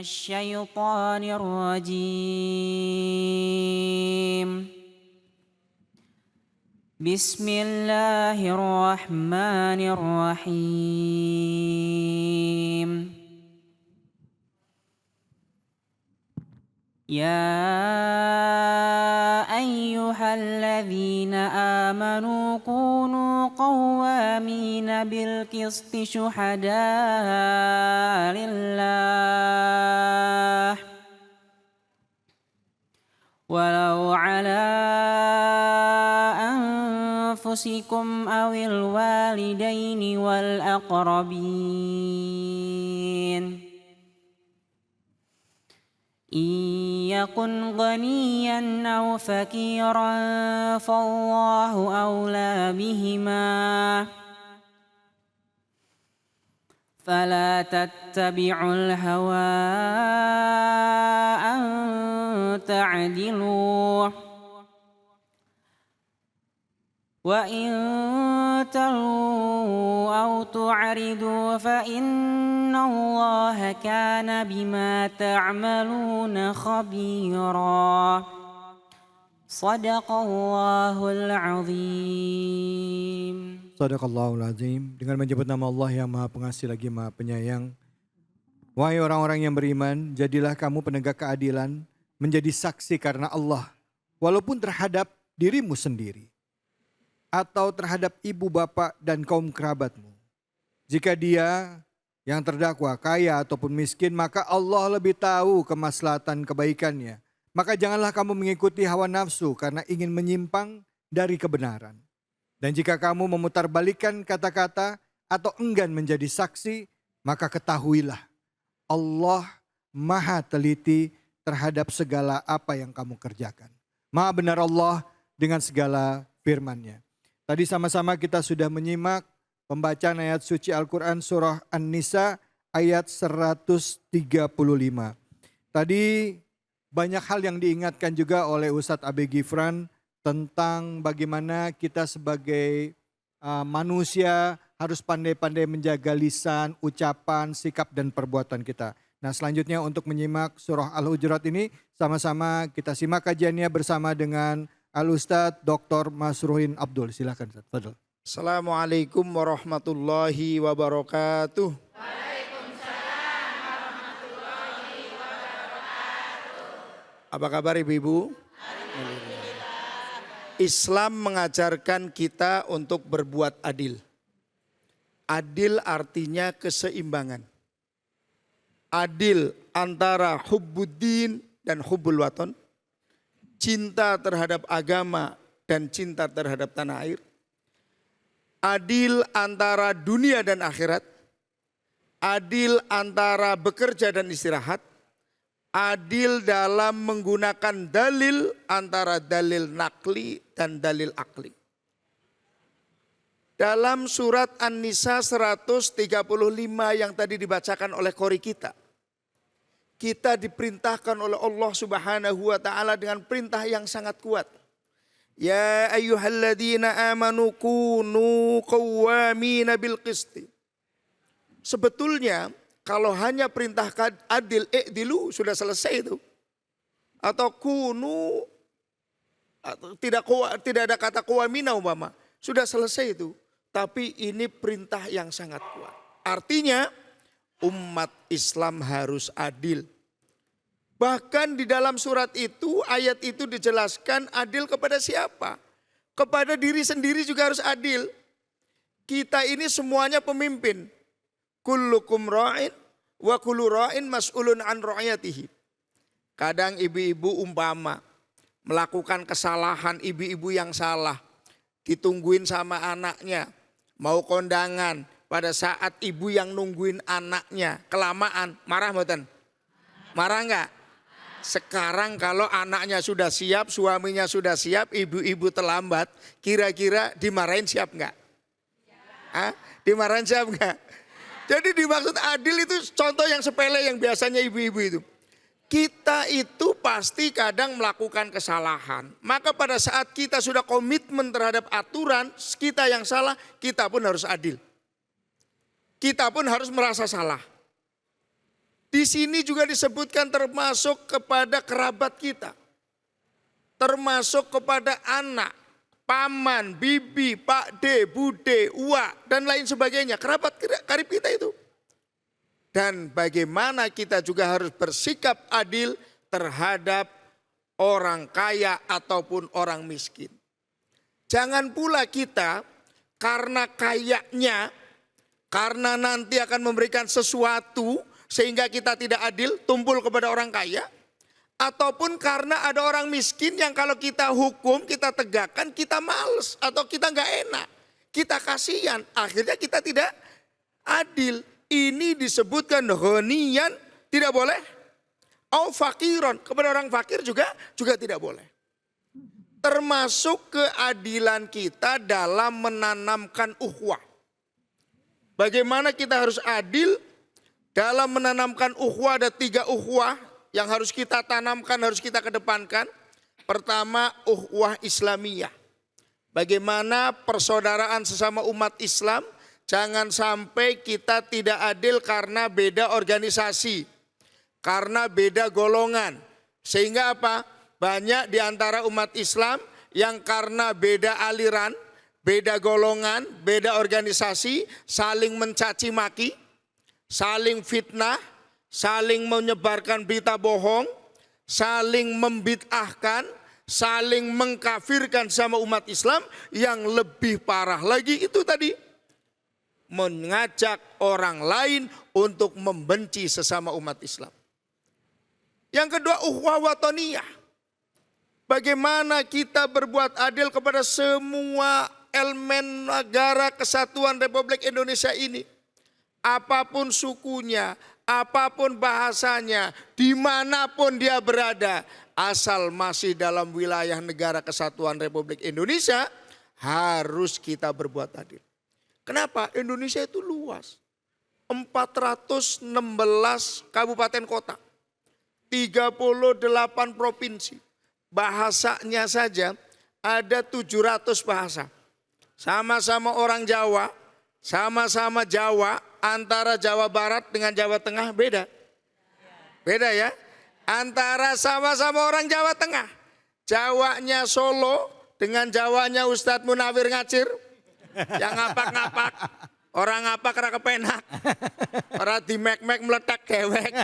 الشيطان الرجيم. بسم الله الرحمن الرحيم. يا أيها الذين آمنوا كونوا قوامين بالقسط شهداء لله ولو على أنفسكم أو الوالدين والأقربين إن يكن غنيا أو فقيرا فالله أولى بهما فلا تتبعوا الهوى أن تعدلوا وإن تلووا أو تعرضوا فإن الله كان بما تعملون خبيرا. صدق الله العظيم. Sadaqallahul azim. Dengan menyebut nama Allah yang Maha Pengasih lagi Maha Penyayang. Wahai orang-orang yang beriman, jadilah kamu penegak keadilan, menjadi saksi karena Allah, walaupun terhadap dirimu sendiri atau terhadap ibu bapak dan kaum kerabatmu. Jika dia yang terdakwa kaya ataupun miskin, maka Allah lebih tahu kemaslahatan kebaikannya. Maka janganlah kamu mengikuti hawa nafsu karena ingin menyimpang dari kebenaran. Dan jika kamu memutarbalikkan kata-kata atau enggan menjadi saksi, maka ketahuilah Allah maha teliti terhadap segala apa yang kamu kerjakan. Maha benar Allah dengan segala firman-Nya. Tadi sama-sama kita sudah menyimak pembacaan ayat suci Al-Quran surah An-Nisa ayat 135. Tadi banyak hal yang diingatkan juga oleh Ustadz Abi Gifran tentang bagaimana kita sebagai manusia harus pandai-pandai menjaga lisan, ucapan, sikap dan perbuatan kita. Nah selanjutnya untuk menyimak surah Al-Hujurat ini sama-sama kita simak kajiannya bersama dengan Al-Ustadz Dr. Masruhin Abdul. Silakan Ustadz. Fadl. Assalamualaikum warahmatullahi wabarakatuh. Waalaikumsalam warahmatullahi wabarakatuh. Apa kabar ibu-ibu? Islam mengajarkan kita untuk berbuat adil. Adil artinya keseimbangan. Adil antara hubbuddin dan hubbul waton. Cinta terhadap agama dan cinta terhadap tanah air. Adil antara dunia dan akhirat. Adil antara bekerja dan istirahat. Adil dalam menggunakan dalil antara dalil nakli dan dalil akli. Dalam surat An-Nisa 135 yang tadi dibacakan oleh qori kita. Kita diperintahkan oleh Allah Subhanahu wa taala dengan perintah yang sangat kuat. Ya ayyuhalladzina amanu kunu qawwamina bil qisti. Sebetulnya kalau hanya perintah adil i'dilu sudah selesai itu. Atau kunu tidak ada kata qawwamina umpama, sudah selesai itu. Tapi ini perintah yang sangat kuat. Artinya umat Islam harus adil. Bahkan di dalam surat itu, ayat itu dijelaskan adil kepada siapa? Kepada diri sendiri juga harus adil. Kita ini semuanya pemimpin. Kullukum ra'in wa kullu ra'in mas'ulun an ra'yatihi. Kadang ibu-ibu umpama melakukan kesalahan, ibu-ibu yang salah. Ditungguin sama anaknya, mau kondangan. Pada saat ibu yang nungguin anaknya kelamaan, marah mboten? Marah enggak? Sekarang kalau anaknya sudah siap, suaminya sudah siap, ibu-ibu terlambat, kira-kira dimarahin siap enggak? Hah? Dimarahin siap enggak? Jadi dimaksud adil itu contoh yang sepele yang biasanya ibu-ibu itu. Kita itu pasti kadang melakukan kesalahan. Maka pada saat kita sudah komitmen terhadap aturan, kita yang salah, kita pun harus adil. Kita pun harus merasa salah. Di sini juga disebutkan termasuk kepada kerabat kita. Termasuk kepada anak, paman, bibi, pak de, bude, uwa, dan lain sebagainya. Kerabat karib kita itu. Dan bagaimana kita juga harus bersikap adil terhadap orang kaya ataupun orang miskin. Jangan pula kita karena kayaknya, karena nanti akan memberikan sesuatu sehingga kita tidak adil, tumpul kepada orang kaya. Ataupun karena ada orang miskin yang kalau kita hukum, kita tegakkan, kita males atau kita nggak enak. Kita kasihan, akhirnya kita tidak adil. Ini disebutkan ghaniyan, tidak boleh. Au fakiron, kepada orang fakir juga tidak boleh. Termasuk keadilan kita dalam menanamkan ukhuwah. Bagaimana kita harus adil dalam menanamkan ukhuwah? Ada 3 ukhuwah yang harus kita tanamkan, harus kita kedepankan. Pertama, ukhuwah Islamiyah. Bagaimana persaudaraan sesama umat Islam, jangan sampai kita tidak adil karena beda organisasi, karena beda golongan. Sehingga apa? Banyak di antara umat Islam yang karena beda aliran, beda golongan, beda organisasi, saling mencaci maki, saling fitnah, saling menyebarkan berita bohong, saling membid'ahkan, saling mengkafirkan sama umat Islam. Yang lebih parah lagi itu tadi, mengajak orang lain untuk membenci sesama umat Islam. Yang kedua, ukhuwah watoniyah. Bagaimana kita berbuat adil kepada semua elemen negara kesatuan Republik Indonesia ini. Apapun sukunya, apapun bahasanya, dimanapun dia berada, asal masih dalam wilayah negara kesatuan Republik Indonesia, harus kita berbuat adil. Kenapa? Indonesia itu luas. 416 kabupaten kota, 38 provinsi. Bahasanya saja ada 700 bahasa. Sama-sama orang Jawa, sama-sama Jawa, antara Jawa Barat dengan Jawa Tengah beda. Beda ya. Antara sama-sama orang Jawa Tengah, Jawanya Solo dengan Jawanya Ustadz Munawir Ngacir, yang ngapak-ngapak. Orang ngapak kera kepenak, orang di mek-mek meletak dewek.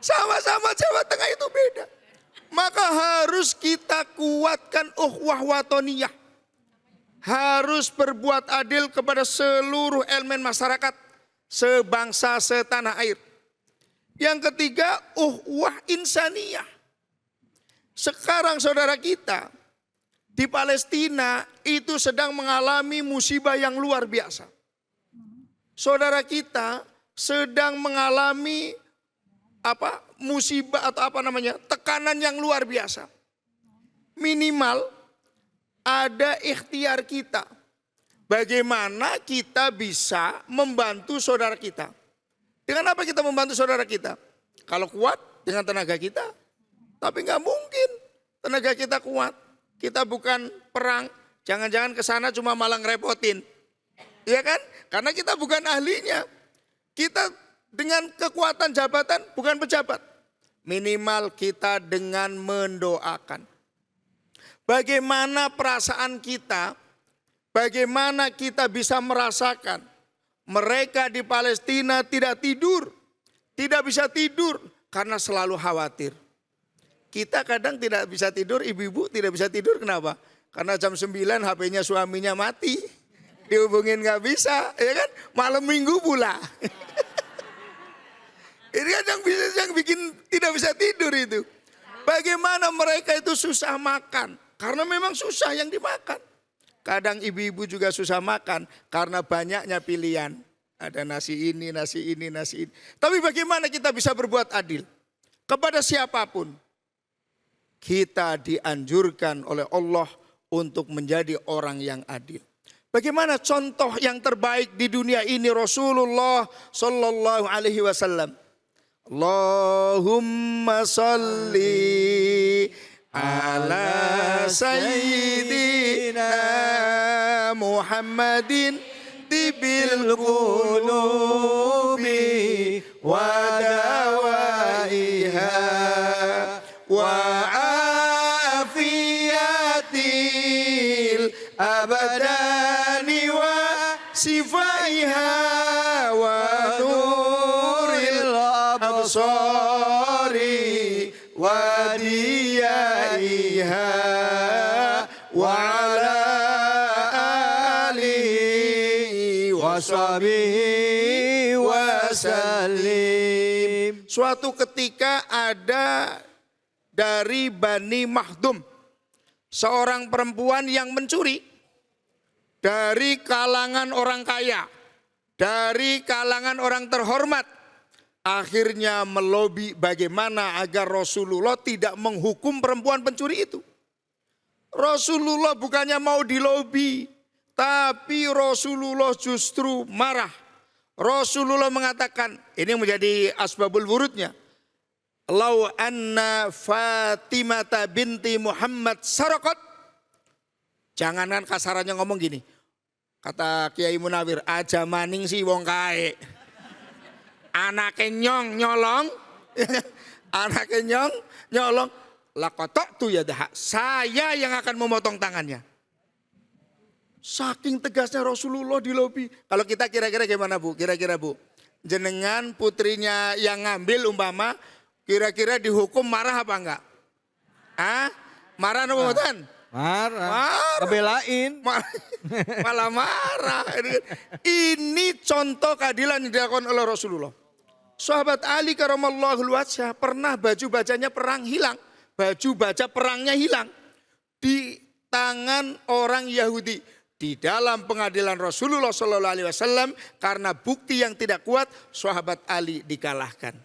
Sama-sama Jawa Tengah itu beda. Maka harus kita kuatkan ukhuwah watoniyah. Harus berbuat adil kepada seluruh elemen masyarakat, sebangsa, setanah air. Yang ketiga, ukhuwah insaniyah. Sekarang saudara kita di Palestina itu sedang mengalami musibah yang luar biasa. Saudara kita sedang mengalami musibah atau tekanan yang luar biasa. Minimal ada ikhtiar kita. Bagaimana kita bisa membantu saudara kita. Dengan apa kita membantu saudara kita? Kalau kuat dengan tenaga kita. Tapi nggak mungkin tenaga kita kuat. Kita bukan perang. Jangan-jangan ke sana cuma malah ngerepotin. Iya kan? Karena kita bukan ahlinya. Kita dengan kekuatan jabatan bukan pejabat. Minimal kita dengan mendoakan. Bagaimana perasaan kita, bagaimana kita bisa merasakan mereka di Palestina tidak tidur, tidak bisa tidur karena selalu khawatir. Kita kadang tidak bisa tidur, ibu-ibu tidak bisa tidur, kenapa? Karena jam 9 HP-nya suaminya mati, dihubungin gak bisa, ya kan? Malam minggu pula. Ini kan yang bikin tidak bisa tidur itu. Bagaimana mereka itu susah makan. Karena memang susah yang dimakan. Kadang ibu-ibu juga susah makan karena banyaknya pilihan. Ada nasi ini, nasi ini, nasi ini. Tapi bagaimana kita bisa berbuat adil? Kepada siapapun. Kita dianjurkan oleh Allah untuk menjadi orang yang adil. Bagaimana contoh yang terbaik di dunia ini Rasulullah Sallallahu Alaihi Wasallam. Allahumma salli ala sayyidina Muhammadin tibil qulubi wa dawaiha wa afiyatil abadani wa sifaiha wa nuril absari wa diyaiha wa ala alihi wa sahbihi wa sallim. Suatu ketika ada dari Bani Mahdum seorang perempuan yang mencuri dari kalangan orang kaya, dari kalangan orang terhormat. Akhirnya melobi bagaimana agar Rasulullah tidak menghukum perempuan pencuri itu. Rasulullah bukannya mau dilobi, tapi Rasulullah justru marah. Rasulullah mengatakan, ini menjadi asbabul wurudnya. Lau anna Fatimah binti Muhammad sarakot. Jangankan kasarannya ngomong gini. Kata Kiai Munawir, aja maning sih wong kae. Anake nyong nyolong. Anake nyong nyolong. Lakotok tuh ya dah. Saya yang akan memotong tangannya. Saking tegasnya Rasulullah di lobi. Kalau kita kira-kira gimana Bu? Kira-kira Bu. Jenengan putrinya yang ngambil umpama. Kira-kira dihukum marah apa enggak? Hah? Marah apa mboten? Marah. Ngebelain. Malah marah. Ini contoh keadilan yang dilakukan oleh Rasulullah. Sahabat Ali karamallahu wajhah pernah baju bajanya perang hilang. Baju baja perangnya hilang di tangan orang Yahudi di dalam pengadilan Rasulullah SAW karena bukti yang tidak kuat sahabat Ali dikalahkan.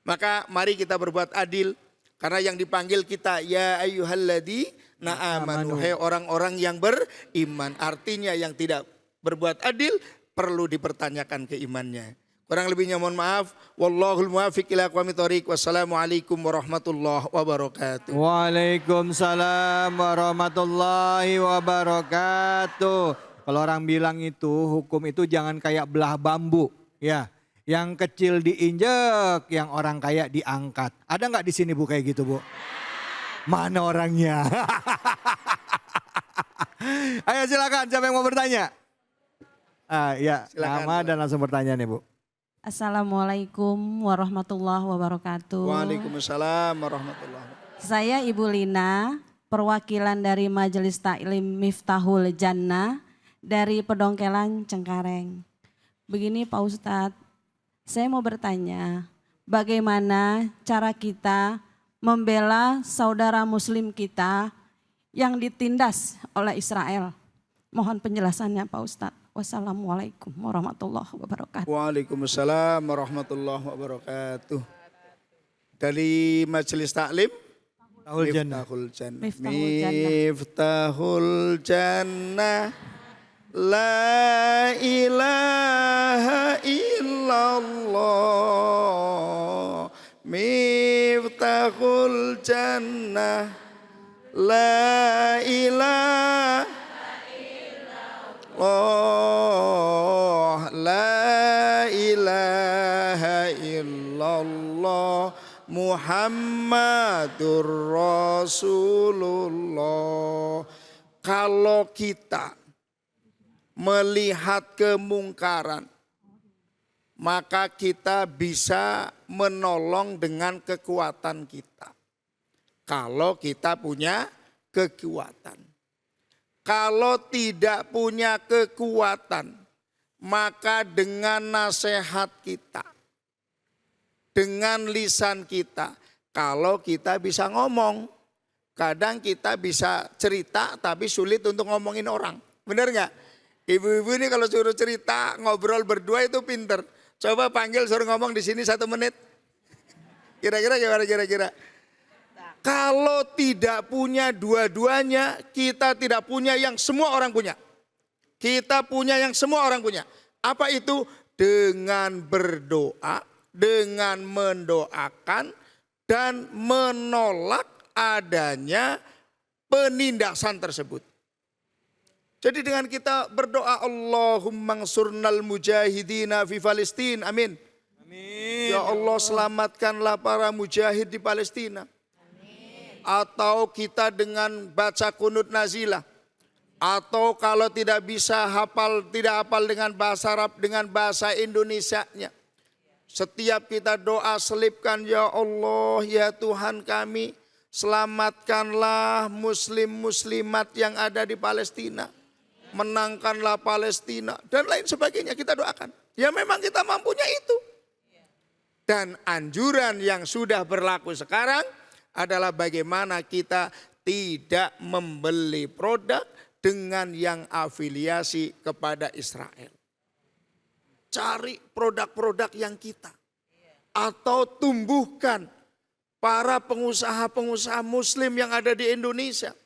Maka mari kita berbuat adil karena yang dipanggil kita ya ayyuhalladzina amanu, hai orang-orang yang beriman. Artinya yang tidak berbuat adil perlu dipertanyakan keimannya. Kurang lebihnya mohon maaf. Wallahul muwaffiq ila aqwamit thoriq. Wassalamualaikum warahmatullahi wabarakatuh. Waalaikumsalam warahmatullahi wabarakatuh. Kalau orang bilang itu hukum itu jangan kayak belah bambu, ya. Yang kecil diinjek, yang orang kaya diangkat. Ada nggak di sini Bu kayak gitu Bu? Mana orangnya? Ayo silakan, siapa yang mau bertanya? Ya, Silakan, nama dan langsung bertanya nih Bu. Assalamualaikum warahmatullahi wabarakatuh. Waalaikumsalam warahmatullahi wabarakatuh. Saya Ibu Lina, perwakilan dari Majelis Taklim Miftahul Jannah dari Pedongkelan Cengkareng. Begini Pak Ustadz, saya mau bertanya, bagaimana cara kita membela saudara muslim kita yang ditindas oleh Israel? Mohon penjelasannya Pak Ustadz. Wassalamualaikum warahmatullahi wabarakatuh. Waalaikumsalam warahmatullahi wabarakatuh. Dari Majelis Taklim Miftahul Jannah. Miftahul Jannah. La ilaha illallah. Miftahul Jannah. La ilaha Allah, la ilaha illallah, Muhammadur Rasulullah. Kalau kita melihat kemungkaran, maka kita bisa menolong dengan kekuatan kita. Kalau kita punya kekuatan. Kalau tidak punya kekuatan, maka dengan nasihat kita, dengan lisan kita, kalau kita bisa ngomong, kadang kita bisa cerita tapi sulit untuk ngomongin orang. Benar nggak? Ibu-ibu ini kalau suruh cerita, ngobrol berdua itu pinter. Coba panggil suruh ngomong di sini 1 menit. Kira-kira gimana kira-kira? Kalau tidak punya dua-duanya, kita tidak punya yang semua orang punya. Kita punya yang semua orang punya. Apa itu? Dengan berdoa, dengan mendoakan, dan menolak adanya penindasan tersebut. Jadi dengan kita berdoa Allahumma ansurnal mujahidina fi Palestin. Amin. Amin. Ya Allah selamatkanlah para mujahid di Palestina. Atau kita dengan baca kunut nazilah. Atau kalau tidak bisa tidak hafal dengan bahasa Arab, dengan bahasa Indonesianya. Setiap kita doa selipkan, ya Allah, ya Tuhan kami, selamatkanlah muslim-muslimat yang ada di Palestina. Menangkanlah Palestina dan lain sebagainya kita doakan. Ya memang kita mampunya itu. Dan anjuran yang sudah berlaku sekarang adalah bagaimana kita tidak membeli produk dengan yang afiliasi kepada Israel. Cari produk-produk yang kita. Atau tumbuhkan para pengusaha-pengusaha muslim yang ada di Indonesia.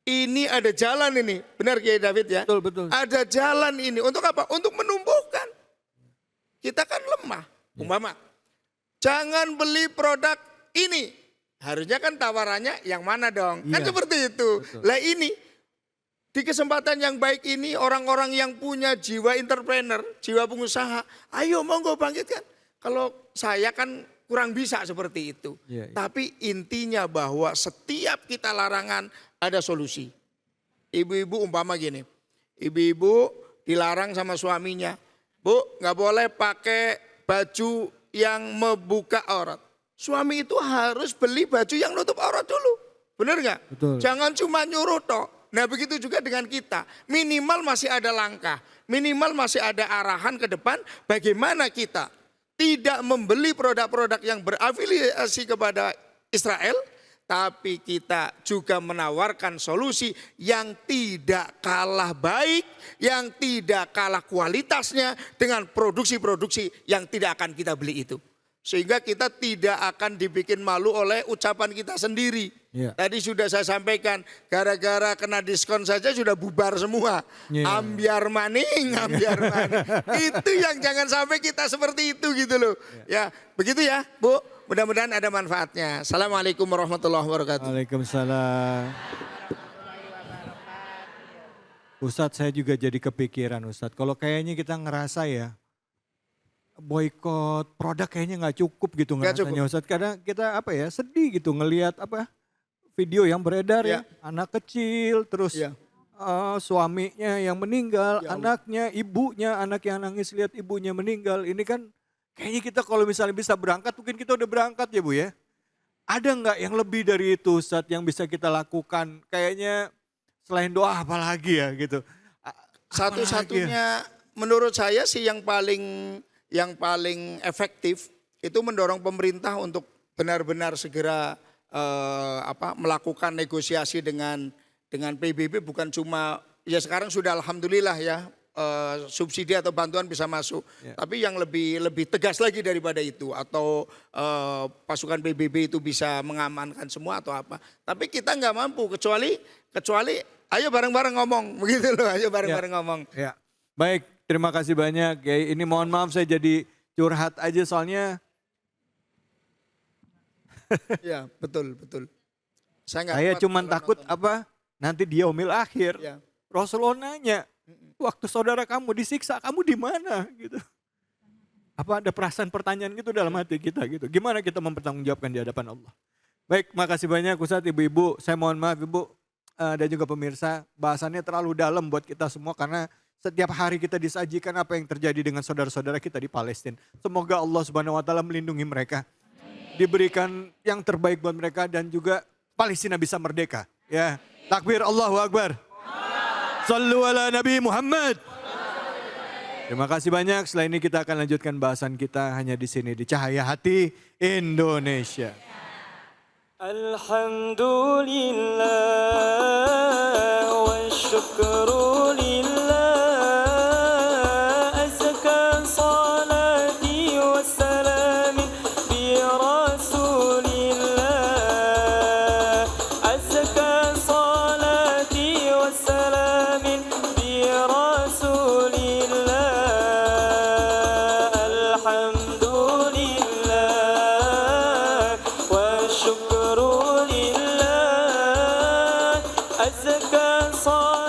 Ini ada jalan ini, benar Kiai David ya? Betul, betul. Ada jalan ini, untuk apa? Untuk menumbuhkan. Kita kan lemah, umpama. Jangan beli produk ini. Harusnya kan tawarannya yang mana dong? Kan Iya. seperti itu. Betul. Lah ini, di kesempatan yang baik ini orang-orang yang punya jiwa entrepreneur, jiwa pengusaha, ayo monggo bangkitkan. Kalau saya kan kurang bisa seperti itu. Iya, iya. Tapi intinya bahwa setiap kita larangan ada solusi. Ibu-ibu umpama gini, ibu-ibu dilarang sama suaminya, Bu nggak boleh pakai baju yang membuka aurat. Suami itu harus beli baju yang nutup aurat dulu, benar nggak? Betul. Jangan cuma nyuruh toh. Nah begitu juga dengan kita, minimal masih ada langkah, minimal masih ada arahan ke depan bagaimana kita tidak membeli produk-produk yang berafiliasi kepada Israel, tapi kita juga menawarkan solusi yang tidak kalah baik, yang tidak kalah kualitasnya dengan produksi-produksi yang tidak akan kita beli itu. Sehingga kita tidak akan dibikin malu oleh ucapan kita sendiri. Iya. Tadi sudah saya sampaikan, gara-gara kena diskon saja sudah bubar semua. Iya. Ambiar maning, ambiar maning. Itu yang jangan sampai kita seperti itu gitu loh. Ya, begitu ya Bu. Mudah-mudahan ada manfaatnya. Assalamualaikum warahmatullahi wabarakatuh. Waalaikumsalam. Ustadz, saya juga jadi kepikiran Ustadz. Kalau kayaknya kita ngerasa ya, boykot produk kayaknya nggak cukup gitu Nggak ngerasanya Ustadz. Kadang kita sedih gitu ngelihat video yang beredar ya, anak kecil terus Ya. suaminya yang meninggal, Ya Allah. anaknya, ibunya, anak yang nangis lihat ibunya meninggal. Ini kan kayaknya kita kalau misalnya bisa berangkat, mungkin kita udah berangkat ya Bu ya. Ada nggak yang lebih dari itu Ustadz yang bisa kita lakukan? Kayaknya selain doa apalagi ya gitu. Satu-satunya menurut saya sih yang paling efektif itu mendorong pemerintah untuk benar-benar segera melakukan negosiasi dengan PBB, bukan cuma ya sekarang sudah alhamdulillah ya subsidi atau bantuan bisa masuk, tapi yang lebih tegas lagi daripada itu, atau pasukan PBB itu bisa mengamankan semua atau apa. Tapi kita nggak mampu kecuali ayo bareng-bareng ngomong begitu loh, ayo bareng-bareng ngomong. Ya, baik, terima kasih banyak. Ini mohon maaf saya jadi curhat aja soalnya. Ya betul. Saya Cuma takut nanti di yaumil akhir. Ya. Rasulullah nanya, waktu saudara kamu disiksa, kamu di mana gitu. Apa ada perasaan pertanyaan gitu dalam hati kita gitu. Gimana kita mempertanggungjawabkan di hadapan Allah. Baik, makasih banyak Ustadz, ibu-ibu. Saya mohon maaf Ibu dan juga pemirsa, bahasannya terlalu dalam buat kita semua karena setiap hari kita disajikan apa yang terjadi dengan saudara-saudara kita di Palestina. Semoga Allah Subhanahu wa taala melindungi mereka. Diberikan yang terbaik buat mereka dan juga Palestina bisa merdeka. Ya, takbir Allahu Akbar. Sallu ala Nabi Muhammad. Terima kasih banyak. Setelah ini kita akan lanjutkan bahasan kita hanya di sini di Cahaya Hati Indonesia. Alhamdulillah wa syukru lillah, azka salati wa salami bi rasulillah, azka salati wa salami bi rasulillah. Alhamdulillah wa syukru لله أزكى صلاة